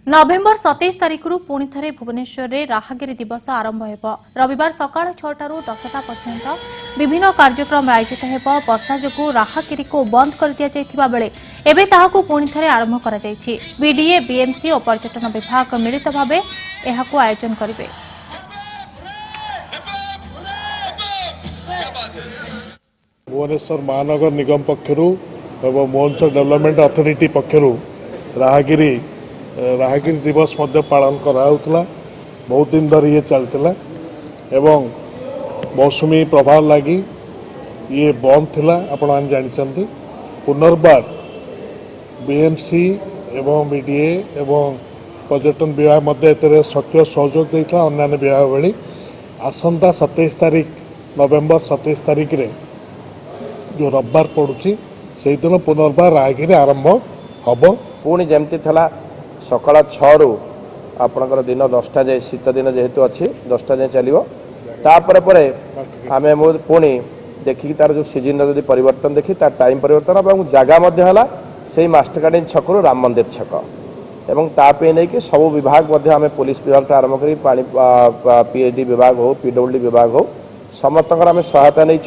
नवेम्बर 27 तारिखରୁ पुणी थे भुवनेश्वर में राहगिरी दिवस आरंभ हो रविवार सकाळ 6टाରୁ 10टा पर्यंत विभिन्न कार्यक्रम आयोजित हो वर्षा जो राहगिरी को बंद कर दिया बेले एवं ताहाकू पुणी थे आरंभ कर बीडीए बीएमसी और पर्यटन विभाग मिलित भाव यह आयोजन करेंगे। भुवनेश्वर महानगर निगम पक्षरु एवं महोत्सव डेवलपमेंट अथॉरिटी पक्षरु राहगिरी दिवस मध्य पालन कराउतला। बहुत दिन धरी ये चलता एवं मौसुमी प्रभाव लगी ये बंद थिला। आपण मान जानछंती पुनर्बार बीएमसी एवं बीडीए एवं पर्यटन विभाग मध्य एतरे सक्रिय सहयोग देता। अन्य विभाग भली आसंता 27 तारिख नवेम्बर 27 तारिख रे जो रविवार पड़ुची से दिन पुनर्बार राहगिरी आरंभ हम। पुणी जमती थला सकाळ 6 रु आपणकर दिन 10टा जाए शीत दिन जेहेतु अच्छी 10टा जाए चलो तापर आम पुणी देखिकी तार जो सीजन जो परिवर्तन देखी तार टाइम परिवर्तन और जगह से मास्टर गार्डन छक राम मंदिर छक एवं तापे नहीं कि सब विभाग आम पुलिस विभाग आरंभ कर पीएचडी विभाग हो पीडब्ल्यूडी विभाग हो समस्त आम सहायता नहीं।